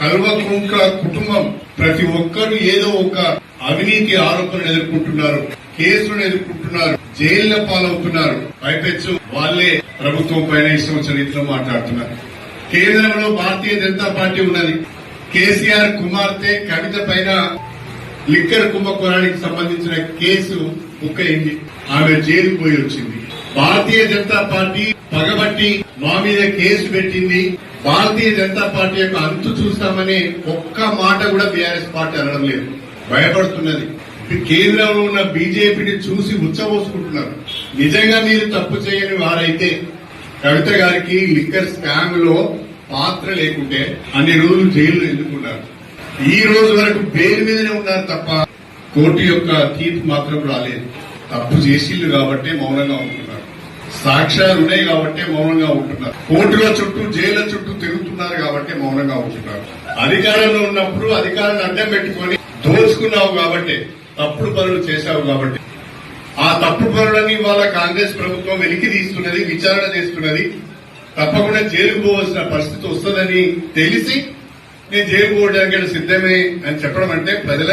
కల్వకుంట్ల కుటుంబం ప్రతి ఒక్కరు ఏదో ఒక అవినీతి ఆరోపణలు ఎదుర్కొంటున్నారు, కేసులను ఎదుర్కొంటున్నారు, జైళ్ల పాలవుతున్నారు. పైపెచ్చు వాళ్లే ప్రభుత్వం పైన ఇష్టం చరిత్ర మాట్లాడుతున్నారు. కేంద్రంలో భారతీయ జనతా పార్టీ ఉన్నది. కేసీఆర్ కుమార్తె కవిత పైన లిక్కర్ కుంభకోణానికి సంబంధించిన కేసు బుక్ అయింది. ఆమె జైలుకు పోయి వచ్చింది. భారతీయ జనతా పార్టీ పగబట్టి మా మీద కేసు పెట్టింది. భారతీయ జనతా పార్టీ యొక్క అంతు చూస్తామని ఒక్క మాట కూడా బీఆర్ఎస్ పార్టీ అనడం లేదు, భయపడుతున్నది. కేంద్రంలో ఉన్న బీజేపీని చూసి ఉచ్చబోసుకుంటున్నారు. నిజంగా మీరు తప్పు చేయని వారైతే కవిత గారికి లిక్కర్ స్కామ్ లో పాత్ర లేకుంటే అన్ని రోజులు జైలు ఎందుకున్నారు? ఈ రోజు వరకు బెయిల్ మీదనే ఉన్నారు తప్ప కోర్టు యొక్క తీర్పు మాత్రం రాలేదు. తప్పు చేసిల్లు కాబట్టి మౌనంగా ఉంటున్నారు, సాక్ష్యాలు ఉన్నాయి కాబట్టి మౌనంగా ఉంటున్నారు, కోర్టుల చుట్టూ జైళ్ల చుట్టూ తిరుగుతున్నారు కాబట్టి మౌనంగా ఉంటున్నారు. అధికారంలో ఉన్నప్పుడు అధికారాన్ని అడ్డం పెట్టుకుని దోచుకున్నావు కాబట్టి, తప్పుడు పనులు చేశావు కాబట్టి, ఆ తప్పుడు పనులని ఇవాళ కాంగ్రెస్ ప్రభుత్వం వెలికి తీస్తున్నది, విచారణ చేస్తున్నది. తప్పకుండా జైలుకు పోవాల్సిన పరిస్థితి వస్తుందని తెలిసి నేను జైలు పోవడానికి సిద్దమే అని చెప్పడం అంటే ప్రజల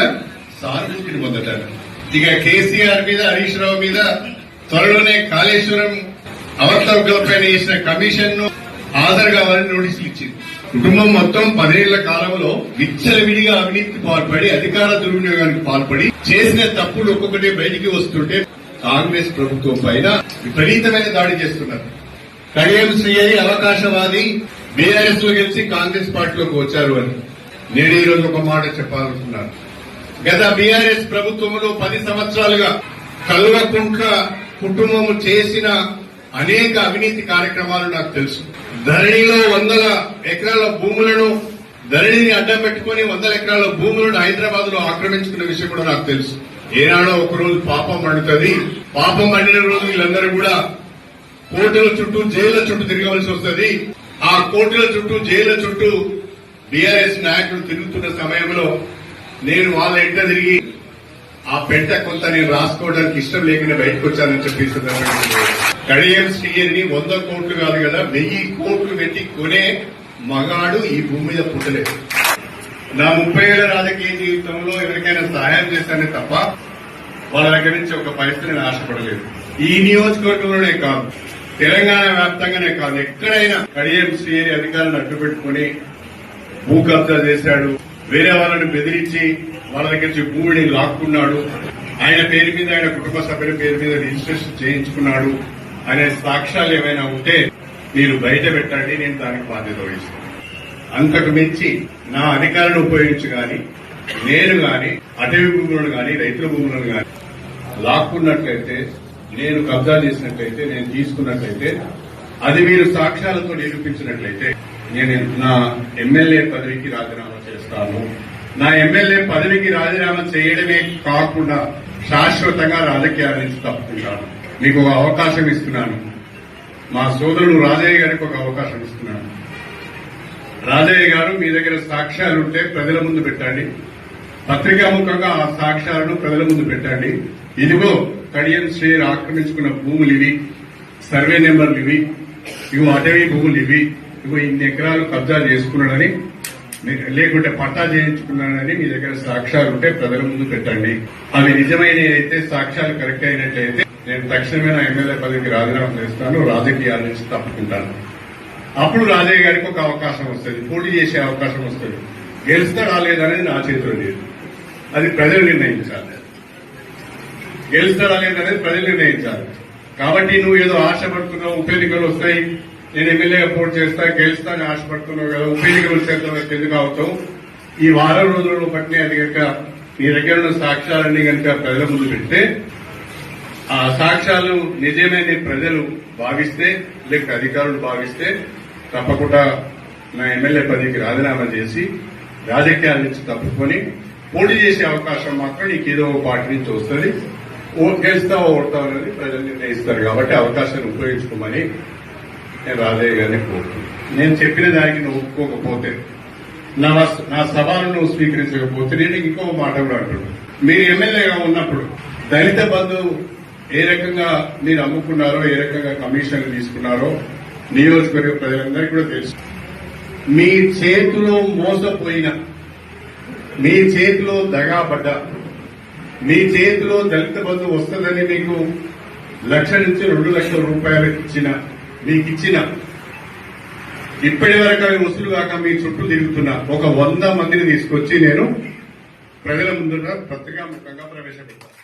సానుభూతిని పొందటానికి. ఇక కేసీఆర్ మీద, హరీష్ రావు మీద త్వరలోనే కాళేశ్వరం అవకతవకలపై చేసిన కమిషన్ ను హాజరు కావాలని నోటీసులు ఇచ్చింది. కుటుంబం మొత్తం 10 ఏళ్ల కాలంలో విచ్చలవిడిగా అవినీతికి పాల్పడి, అధికార దుర్వినియోగానికి పాల్పడి చేసిన తప్పులు ఒక్కొక్కటి బయటికి వస్తుంటే కాంగ్రెస్ ప్రభుత్వం పైన విపరీతమైన దాడి చేస్తున్నారు. కడియం శ్రీహరి అవకాశవాది బీఆర్ఎస్ లో గెలిచి కాంగ్రెస్ పార్టీలోకి వచ్చారు అని నేను ఈ రోజు ఒక మాట చెప్పాలనుకున్నాను. గత బీఆర్ఎస్ ప్రభుత్వంలో 10 సంవత్సరాలుగా కల్వకుంట్ల కుటుంబం చేసిన అనేక అవినీతి కార్యక్రమాలు నాకు తెలుసు. ధరణిలో 100 ఎకరాల భూములను, ధరణిని అడ్డం పెట్టుకుని 100 ఎకరాల భూములను హైదరాబాద్ లో ఆక్రమించుకున్న విషయం కూడా నాకు తెలుసు. ఏనాడో ఒకరోజు పాపం పండుతుంది. పాపం పండిన రోజు వీళ్ళందరూ కూడా కోర్టుల చుట్టూ, జైళ్ల చుట్టూ తిరగవలసి వస్తుంది. ఆ కోర్టుల చుట్టూ, జైళ్ల చుట్టూ బీఆర్ఎస్ నాయకులు తిరుగుతున్న సమయంలో నేను వాళ్ళ ఇంట తిరిగి ఆ పెంట కొంత నేను రాసుకోవడానికి ఇష్టం లేకుండా బయటకు వచ్చానని చెప్పి కడియం శ్రీహరిని 100 కోట్లు కాదు కదా 1000 కోట్లు పెట్టి కొనే మగాడు ఈ భూమి మీద పుట్టలేదు. నా 30 ఏళ్ల రాజకీయ జీవితంలో ఎవరికైనా సహాయం చేశానే తప్ప వాళ్ళ దగ్గర నుంచి ఒక పరిస్థితి నేను ఆశపడలేదు. ఈ నియోజకవర్గంలోనే కాదు, తెలంగాణ వ్యాప్తంగానే కాదు, ఎక్కడైనా కడియం శ్రీహరి అధికారులను అడ్డుపెట్టుకుని భూ కబ్జా చేశాడు, వేరే వాళ్ళని బెదిరించి వాళ్ళ దగ్గర నుంచి భూమిని లాక్కున్నాడు, ఆయన పేరు మీద, ఆయన కుటుంబ సభ్యుల పేరు మీద రిజిస్ట్రేషన్ చేయించుకున్నాడు అనే సాక్ష్యాలు ఏమైనా ఉంటే మీరు బయట పెట్టండి, నేను దానికి బాధ్యత వహిస్తాను. అంతకు మించి నా అధికారాన్ని ఉపయోగించి గాని, నేను గాని, అటవీ భూములను గాని, రైతుల భూములను గాని లాక్కున్నట్లయితే, నేను కబ్జా చేసినట్లయితే, నేను తీసుకున్నట్లయితే, అది మీరు సాక్ష్యాలతో నిరూపించినట్లయితే నేను నా ఎమ్మెల్యే పదవికి రాజీనామా చేస్తాను. నా ఎమ్మెల్యే పదవికి రాజీనామా చేయడమే కాకుండా శాశ్వతంగా రాజకీయాల నుంచి తప్పుకుంటాను. మీకు ఒక అవకాశం ఇస్తున్నాను. మా సోదరుడు రాజయ్య గారికి ఒక అవకాశం ఇస్తున్నాను. రాజయ్య గారు, మీ దగ్గర సాక్ష్యాలుంటే ప్రజల ముందు పెట్టండి. పత్రికాముఖంగా ఆ సాక్ష్యాలను ప్రజల ముందు పెట్టండి. ఇదిగో కడియం శ్రీహరి ఆక్రమించుకున్న భూములు ఇవి, సర్వే నెంబర్లు ఇవి, ఇవి అటవీ భూములు ఇవి, ఇగో ఇన్ని ఎకరాలు కబ్జా చేసుకున్నాడని, లేకుంటే పట్టా చేయించుకున్నాడని మీ దగ్గర సాక్ష్యాలు ఉంటే ప్రజల ముందు పెట్టండి. అవి నిజమైన అయితే, సాక్ష్యాలు కరెక్ట్ అయినట్లయితే నేను తక్షణమే నా ఎమ్మెల్యే పదవికి రాజీనామా చేస్తాను, రాజకీయాల నుంచి తప్పుకుంటాను. అప్పుడు రాజయ్య గారికి ఒక అవకాశం వస్తుంది, పోటీ చేసే అవకాశం వస్తుంది. గెలుస్తాడా లేదనేది నా చేతిలో లేదు, అది ప్రజలు నిర్ణయించాలి. గెలుస్తాడా లేదనేది ప్రజలు నిర్ణయించాలి. కాబట్టి నువ్వు ఏదో ఆశపడుతున్నావు, ఉప ఎన్నికలు వస్తాయి, నేను ఎమ్మెల్యేగా పోటీ చేస్తా, గెలుస్తా అని ఆశపడుతున్నావు కదా, ఉప ఎన్నికలు వచ్చేంత ఎందుకు అవుతావు? ఈ వారం రోజులను బట్టి అది కనుక నీ దగ్గర ఉన్న సాక్ష్యాలన్నీ కనుక ప్రజల ముందు పెడితే, ఆ సాక్ష్యాలు నిజమేని ప్రజలు భావిస్తే, లేక అధికారులు భావిస్తే, తప్పకుండా నా ఎమ్మెల్యే పదవికి రాజీనామా చేసి రాజకీయాల నుంచి తప్పుకొని పోటీ చేసే అవకాశం మాత్రం నీకు ఏదో ఒక పార్టీ నుంచి వస్తుంది. గెలుస్తావో ఓడతావు అనేది ప్రజలు నిర్ణయిస్తారు. కాబట్టి అవకాశాన్ని ఉపయోగించుకోమని నేను రాజయ్య గారిని కోరుతున్నాను. నేను చెప్పిన దానికి నువ్వు ఒప్పుకోకపోతే, నా సవాలు నువ్వు స్వీకరించకపోతే నేను ఇంకో మాట కూడా అంటున్నాను. మీరు ఎమ్మెల్యేగా ఉన్నప్పుడు దళిత బంధు ఏ రకంగా మీరు అమ్ముకున్నారో, ఏ రకంగా కమిషన్లు తీసుకున్నారో నియోజకవర్గ ప్రజలందరికీ కూడా తెలుసు. మీ చేతిలో మోసపోయిన, మీ చేతిలో దగాబడ్డ, మీ చేతిలో దళిత బంధు వస్తుందని మీకు 1,00,000 నుంచి 2,00,000 రూపాయలు మీకు ఇచ్చిన ఇప్పటి వరకు అవి వసూలు కాక మీ చుట్టూ తిరుగుతున్న ఒక 100 మందిని తీసుకొచ్చి నేను ప్రజల ముందుగా పత్రికాముఖంగా ప్రవేశపెడతాను.